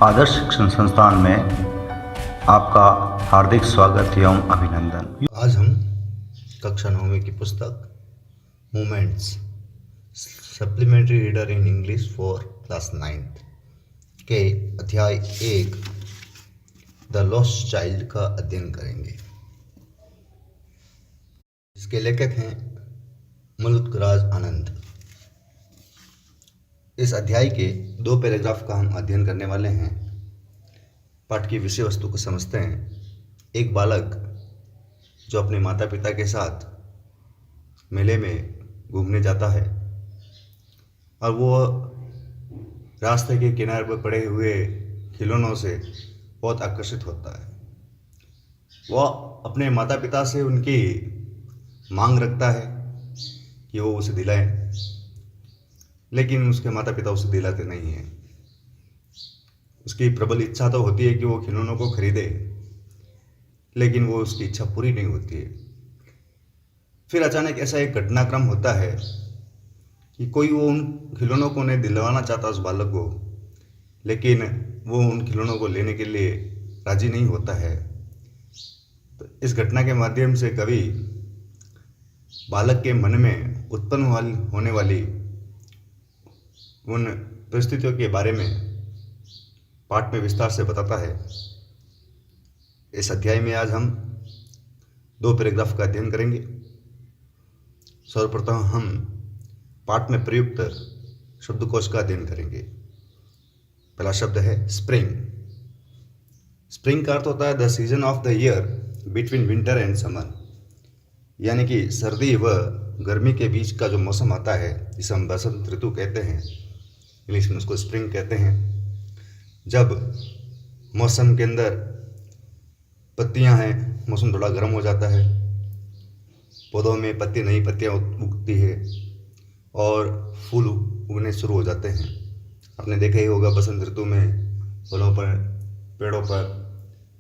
आदर्श शिक्षण संस्थान में आपका हार्दिक स्वागत एवं अभिनंदन। आज हम कक्षा 9वीं की पुस्तक moments supplementary reader in English for class 9th के अध्याय 1 द लॉस्ट चाइल्ड का अध्ययन करेंगे। इसके लेखक हैं मलुकराज आनंद। इस अध्याय के 2 पैराग्राफ का हम अध्ययन करने वाले हैं। पाठ की विषय वस्तु को समझते हैं। एक बालक जो अपने माता पिता के साथ मेले में घूमने जाता है और वो रास्ते के किनारे पर पड़े हुए खिलौनों से बहुत आकर्षित होता है। वह अपने माता पिता से उनकी मांग रखता है कि वो उसे दिलाएं, लेकिन उसके माता पिता उसे दिलाते नहीं हैं। उसकी प्रबल इच्छा तो होती है कि वो खिलौनों को खरीदे, लेकिन वो उसकी इच्छा पूरी नहीं होती है। फिर अचानक ऐसा एक घटनाक्रम होता है कि कोई वो उन खिलौनों को नहीं दिलवाना चाहता उस बालक को, लेकिन वो उन खिलौनों को लेने के लिए राजी नहीं होता है। तो इस घटना के माध्यम से कवि बालक के मन में उत्पन्न होने वाली उन परिस्थितियों के बारे में पाठ में विस्तार से बताता है। इस अध्याय में आज हम 2 पैराग्राफ का अध्ययन करेंगे। सर्वप्रथम हम पाठ में प्रयुक्त शब्दकोश का अध्ययन करेंगे। पहला शब्द है स्प्रिंग। स्प्रिंग का अर्थ होता है the season of the year between winter and summer, यानी कि सर्दी व गर्मी के बीच का जो मौसम आता है जिसे हम बसंत ऋतु कहते हैं, इंग्लिश में उसको स्प्रिंग कहते हैं। जब मौसम के अंदर पत्तियां हैं, मौसम थोड़ा गर्म हो जाता है, पौधों में नई पत्तियां उगती है और फूल उगने शुरू हो जाते हैं। आपने देखा ही होगा बसंत ऋतु में फूलों पर, पेड़ों पर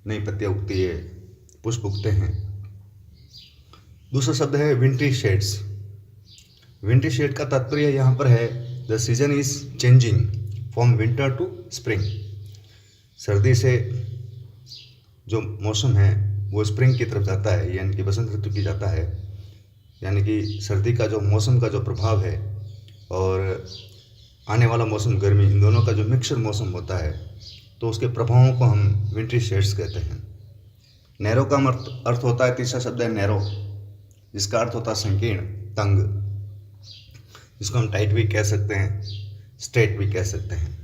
नई पत्तियां उगती है, पुष्प उगते हैं। दूसरा शब्द है विंट्री शेड्स। विंट्री शेड का तात्पर्य यहाँ पर है the season is changing from winter to spring. सर्दी से जो मौसम है वो स्प्रिंग की तरफ जाता है, यानी कि बसंत ऋतु की जाता है। यानी कि सर्दी का जो मौसम का जो प्रभाव है और आने वाला मौसम गर्मी, इन दोनों का जो मिक्सर मौसम होता है, तो उसके प्रभावों को हम विंट्री शेड्स कहते हैं। नैरो का अर्थ होता है, तीसरा शब्द है नैरो, जिसका अर्थ होता है संकीर्ण, तंग, जिसको हम टाइट भी कह सकते हैं, स्ट्रेट भी कह सकते हैं।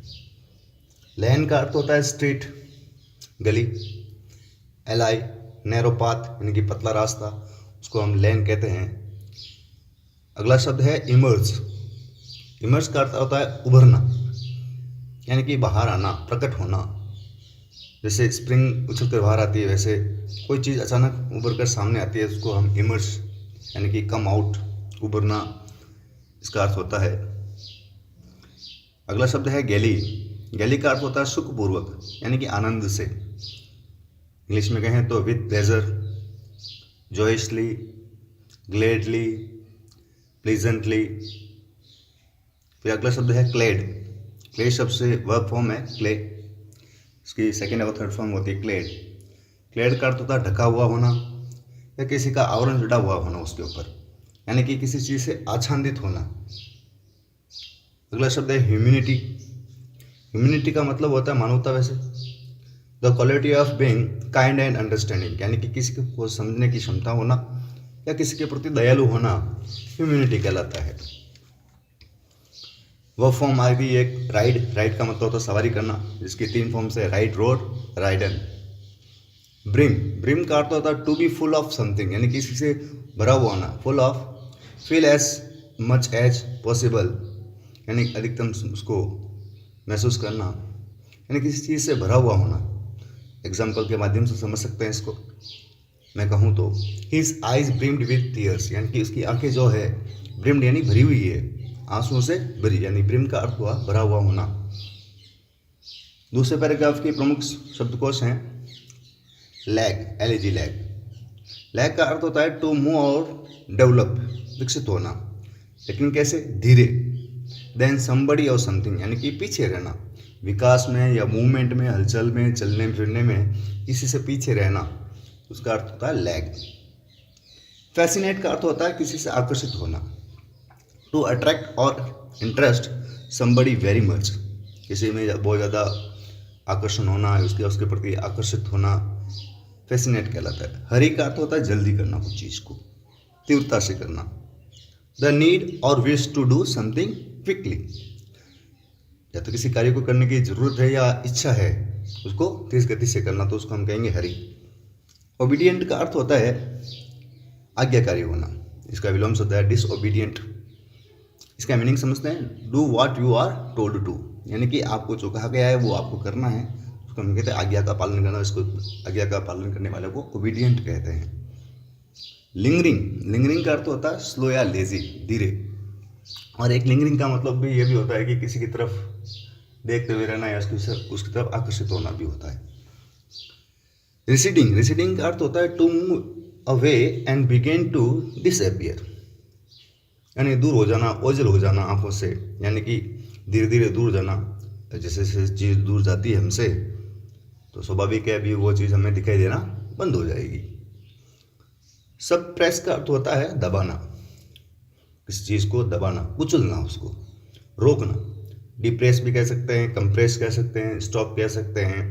लेन का अर्थ होता है स्ट्रीट, गली। एलाई नैरो पाथ, यानी कि पतला रास्ता, उसको हम लेन कहते हैं। अगला शब्द है इमर्ज। इमर्ज का अर्थ होता है उभरना, यानी कि बाहर आना, प्रकट होना। जैसे स्प्रिंग उछल कर बाहर आती है, वैसे कोई चीज़ अचानक उभर कर सामने आती है, उसको हम इमर्ज, यानी कि कम आउट, उभरना, इसका अर्थ होता है। अगला शब्द है गैली। गैली का अर्थ होता है सुखपूर्वक, यानी कि आनंद से। इंग्लिश में कहें तो with pleasure, joyously, gladly, pleasantly. फिर अगला शब्द है क्लेड। क्लेड शब्द से वर्ब फॉर्म है क्ले, इसकी सेकेंड और थर्ड फॉर्म होती है क्लेड। क्लेड का अर्थ होता है ढका हुआ होना या किसी का आवरण जुड़ा हुआ होना उसके ऊपर, यानी कि किसी चीज़ से आच्छादित होना। अगला शब्द है ह्यूमैनिटी। ह्यूमैनिटी का मतलब होता है मानवता। वैसे the quality of being kind and understanding, यानी कि किसी को समझने की क्षमता होना या किसी के प्रति दयालु होना ह्यूमैनिटी कहलाता है। वह फॉर्म आ गई एक राइड। राइड का मतलब होता है सवारी करना, जिसकी 3 फॉर्म्स है ride, rode, ridden. Brim. Brim का अर्थ होता है to be full of something, यानी किसी से भरा हुआ होना, full of. Fill as much as possible, यानी अधिकतम उसको महसूस करना, यानी किसी चीज़ से भरा हुआ होना। एग्जाम्पल के माध्यम से समझ सकते हैं इसको। मैं कहूँ तो his eyes brimmed with tears, यानी कि उसकी आंखें जो है ब्रिम्ड यानी भरी हुई है, आंसुओं से भरी, यानी ब्रिम का अर्थ हुआ भरा हुआ होना। दूसरे पैराग्राफ के प्रमुख शब्दकोश हैं लैग, LAG, लैग। लैग का अर्थ होता है टू मूव और डेवलप, विकसित होना, लेकिन कैसे? धीरे। देन समबडी और समथिंग, यानी कि पीछे रहना, विकास में या मूवमेंट में, हलचल में, चलने फिरने में किसी से पीछे रहना, उसका अर्थ होता है लैग। फैसिनेट का अर्थ होता है किसी से आकर्षित होना। टू अट्रैक्ट और इंटरेस्ट समबडी वेरी मच, किसी में बहुत ज़्यादा आकर्षण होना, उसके प्रति आकर्षित होना फैसिनेट कहलाता है। हरी का अर्थ होता है जल्दी करना, कुछ चीज़ को तीव्रता से करना। द नीड और wish to do something quickly, या तो किसी कार्य को करने की जरूरत है या इच्छा है उसको तेज गति से करना, तो उसको हम कहेंगे हरी। ओबीडियंट का अर्थ होता है आज्ञाकारी होना, इसका विलोम होता है डिसओबीडियंट। इसका मीनिंग समझते हैं, do what you are told to, यानी कि आपको जो कहा गया है वो आपको करना है, उसको हम कहते हैं आज्ञा का पालन करना। इसको आज्ञा का पालन करने वाले को ओबीडियंट कहते हैं। लिंगरिंग का अर्थ होता है स्लो या लेजी, धीरे। और एक लिंगरिंग का मतलब भी ये भी होता है कि किसी की तरफ देखते हुए रहना या उसकी तरफ आकर्षित होना भी होता है। रिसीडिंग का अर्थ होता है to move away and begin to disappear, यानी दूर हो जाना, ओझल हो जाना आंखों से, यानी कि धीरे धीरे दूर जाना। जैसे जैसे चीज़ दूर जाती है हमसे तो स्वाभाविक है अभी वो चीज़ हमें दिखाई देना बंद हो जाएगी। सप्रेस का अर्थ होता है दबाना, किसी चीज़ को दबाना, कुचलना, उसको रोकना। डिप्रेस भी कह सकते हैं, कंप्रेस कह सकते हैं, स्टॉप कह सकते हैं।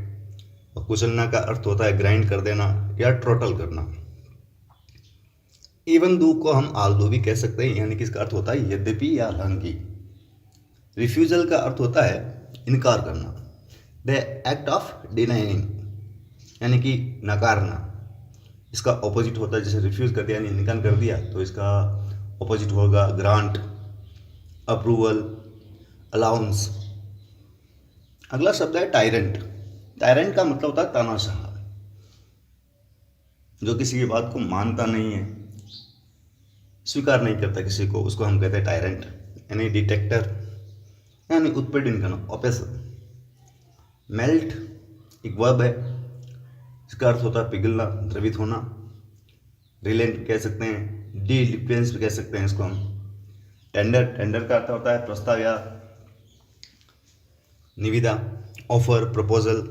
और कुचलना का अर्थ होता है ग्राइंड कर देना या ट्रोटल करना। इवन दो को हम आल दो भी कह सकते हैं, यानी कि इसका अर्थ होता है यद्यपि या हालांकि। रिफ्यूजल का अर्थ होता है इनकार करना, द एक्ट ऑफ डिनाइंग, यानी कि नकारना। इसका ऑपोजिट होता है, जैसे रिफ्यूज कर दिया यानी इनकार कर दिया, तो इसका ऑपोजिट होगा ग्रांट, अप्रूवल, अलाउंस। अगला शब्द है टायरेंट। टायरेंट का मतलब होता है तानाशाह, जो किसी की बात को मानता नहीं है, स्वीकार नहीं करता किसी को, उसको हम कहते हैं टायरेंट। यानी डिटेक्टर, यानी उत्पीड़न करना, ऑपेसर। मेल्ट एक वर्ब है, इसका अर्थ होता है पिघलना, द्रवित होना। रिलेंट कह सकते हैं, डिलिक्वेंस भी कह सकते हैं इसको हम। टेंडर का अर्थ होता है प्रस्ताव या निविदा, ऑफर, प्रपोजल।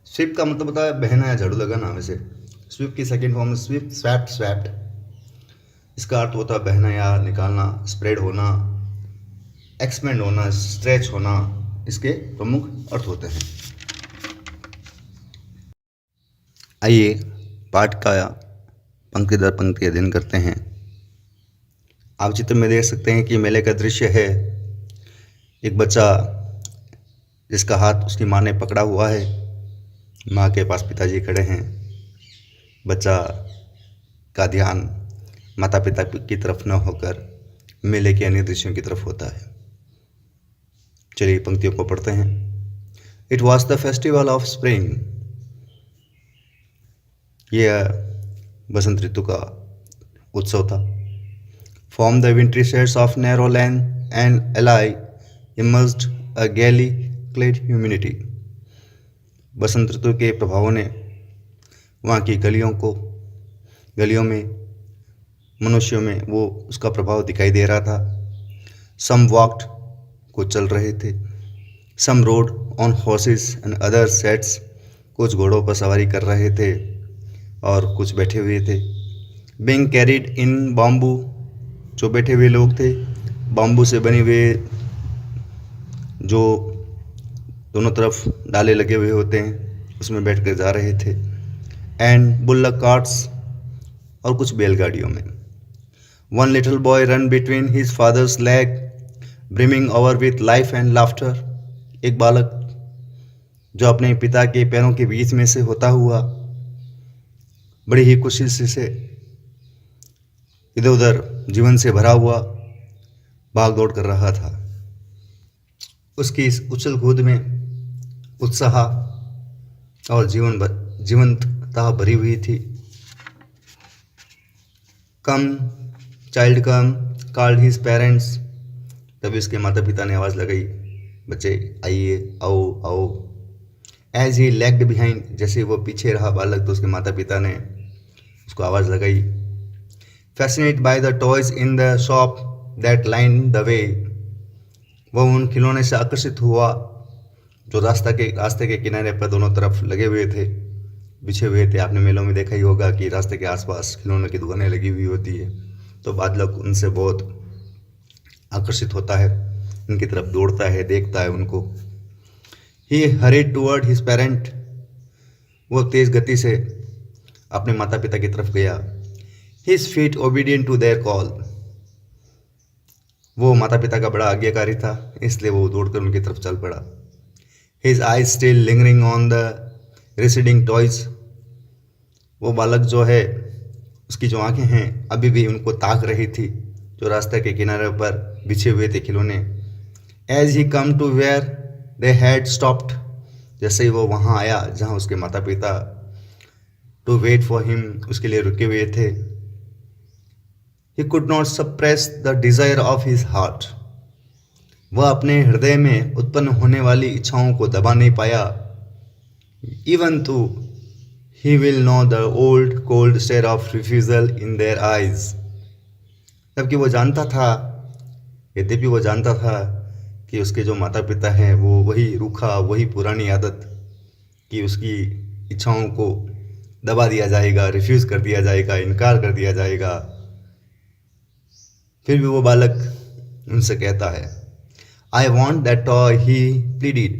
स्वीप का मतलब होता है बहना या झाड़ू लगाना। वैसे स्वीप की सेकंड फॉर्म स्वीप, स्वैप्ड। इसका अर्थ होता है बहना या निकालना, स्प्रेड होना, एक्सपेंड होना, स्ट्रेच होना, इसके प्रमुख अर्थ होते हैं। आइए पाठ का पंक्ति दर पंक्ति अध्ययन करते हैं। आप चित्र में देख सकते हैं कि मेले का दृश्य है। एक बच्चा जिसका हाथ उसकी माँ ने पकड़ा हुआ है, माँ के पास पिताजी खड़े हैं। बच्चा का ध्यान माता पिता की तरफ न होकर मेले के अन्य दृश्यों की तरफ होता है। चलिए पंक्तियों को पढ़ते हैं। It was the festival of spring, यह बसंत ऋतु का उत्सव था। From the wintry shades of narrow lane and alley emerged a gaily clad humanity. बसंत ऋतु के प्रभावों ने वहाँ की गलियों में मनुष्यों में वो उसका प्रभाव दिखाई दे रहा था। सम वॉक्ड, कुछ चल रहे थे। Some rode on horses and other sets, कुछ घोड़ों पर सवारी कर रहे थे और कुछ बैठे हुए थे। बीइंग कैरिड इन बाम्बू, जो बैठे हुए लोग थे बाम्बू से बने हुए जो दोनों तरफ डाले लगे हुए होते हैं उसमें बैठ कर जा रहे थे। एंड बुल्लक कार्ट्स, और कुछ बैलगाड़ियों में। One little boy run between his father's leg brimming over with life and laughter. एक बालक जो अपने पिता के पैरों के बीच में से होता हुआ बड़ी ही खुशी से इधर उधर जीवन से भरा हुआ भाग दौड़ कर रहा था। उसकी इस उछल कूद में उत्साह और जीवंतता भरी हुई थी। कम चाइल्ड कम कॉल्ड हिज पेरेंट्स, तभी उसके माता पिता ने आवाज़ लगाई, बच्चे आइए, आओ आओ। एज ही लैग्ड बिहाइंड, जैसे वो पीछे रहा बालक तो उसके माता पिता ने उसको आवाज़ लगाई। Fascinated by the toys in the shop that line the way, वह उन खिलौने से आकर्षित हुआ जो रास्ते के किनारे पर दोनों तरफ लगे हुए थे, बिछे हुए थे। आपने मेलों में देखा ही होगा कि रास्ते के आसपास खिलौनों की दुकानें लगी हुई होती है, तो बालक उनसे बहुत आकर्षित होता है, उनकी तरफ दौड़ता है, देखता है उनको। ही हरीड टूवर्ड हिज पेरेंट, वो तेज गति से अपने माता पिता की तरफ गया। His feet obedient to their call, वो माता पिता का बड़ा आज्ञाकारी था, इसलिए वो दौड़कर उनकी तरफ चल पड़ा। His eyes still lingering on the receding toys, वो बालक जो है उसकी जो आंखें हैं अभी भी उनको ताक रही थी, जो रास्ते के किनारे पर बिछे हुए थे खिलौने। As he come to where they had stopped, जैसे ही वो वहाँ आया जहाँ उसके माता पिता टू वेट फॉर हिम, उसके लिए रुके हुए थे। He could not suppress the desire of his heart, वह अपने हृदय में उत्पन्न होने वाली इच्छाओं को दबा नहीं पाया। Even though he will know the old cold stare of refusal in their eyes, जबकि वो जानता था, यद्यपि वो जानता था कि उसके जो माता पिता हैं वो वही रूखा, वही पुरानी आदत कि उसकी इच्छाओं को दबा दिया जाएगा, रिफ्यूज़ कर दिया जाएगा, इनकार कर दिया जाएगा। फिर भी वो बालक उनसे कहता है, आई वॉन्ट दैट टॉय, ही प्लीडिड,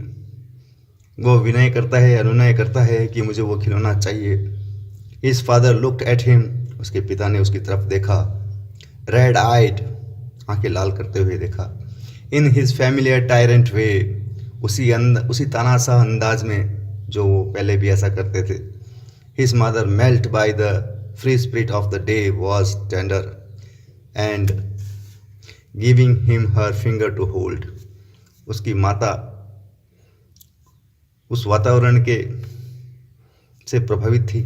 वो विनय करता है, अनुनय करता है कि मुझे वो खिलौना चाहिए। His father looked at him, उसके पिता ने उसकी तरफ देखा। रेड आइड, आंखें लाल करते हुए देखा। इन हिज फैमिलियर टायरेंट वे, उसी तानाशाह अंदाज में जो वो पहले भी ऐसा करते थे। His mother melt by the free spirit of the day was tender and giving him her finger to hold, उसकी माता उस वातावरण के से प्रभावित थी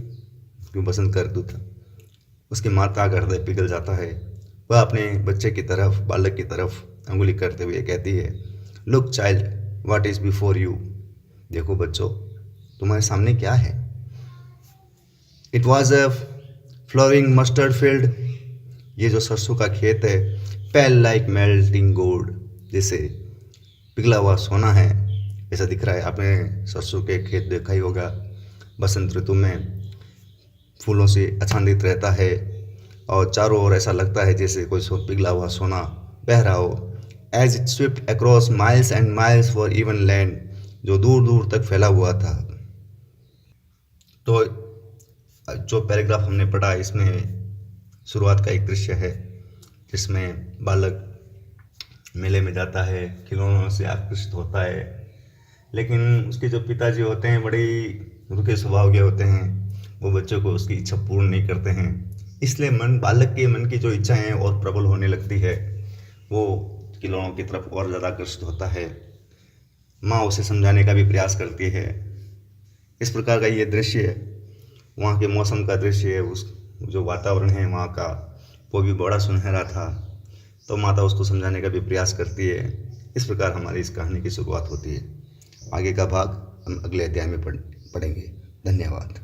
क्यों बसंत का ऋतु था। उसकी माता का हृदय पिघल जाता है। वह अपने बच्चे की तरफ, बालक की तरफ अंगुली करते हुए कहती है, look child, what is before you, देखो बच्चों तुम्हारे सामने क्या है। It was a flooring mustard field, ये जो सरसों का खेत है, पेल लाइक मेल्टिंग गोल्ड, जैसे पिघला हुआ सोना है ऐसा दिख रहा है। आपने सरसों के खेत देखा ही होगा, बसंत ऋतु में फूलों से आच्छादित रहता है और चारों ओर ऐसा लगता है जैसे कोई पिघला हुआ सोना बह रहा हो। As it swift across miles and miles for even land, जो दूर दूर तक फैला हुआ था। तो जो पैराग्राफ हमने पढ़ा इसमें शुरुआत का एक दृश्य है जिसमें बालक मेले में जाता है, खिलौनों से आकर्षित होता है, लेकिन उसके जो पिताजी होते हैं बड़े रुखे स्वभाव के होते हैं, वो बच्चों को उसकी इच्छा पूर्ण नहीं करते हैं। इसलिए बालक के मन की जो इच्छाएं हैं और प्रबल होने लगती है, वो खिलौनों की तरफ और ज़्यादा आकर्षित होता है। माँ उसे समझाने का भी प्रयास करती है। इस प्रकार का ये दृश्य है, वहाँ के मौसम का दृश्य है, उस जो वातावरण है वहाँ का वो भी बड़ा सुनहरा था। तो माता उसको समझाने का भी प्रयास करती है। इस प्रकार हमारी इस कहानी की शुरुआत होती है। आगे का भाग हम अगले अध्याय में पढ़ेंगे। धन्यवाद।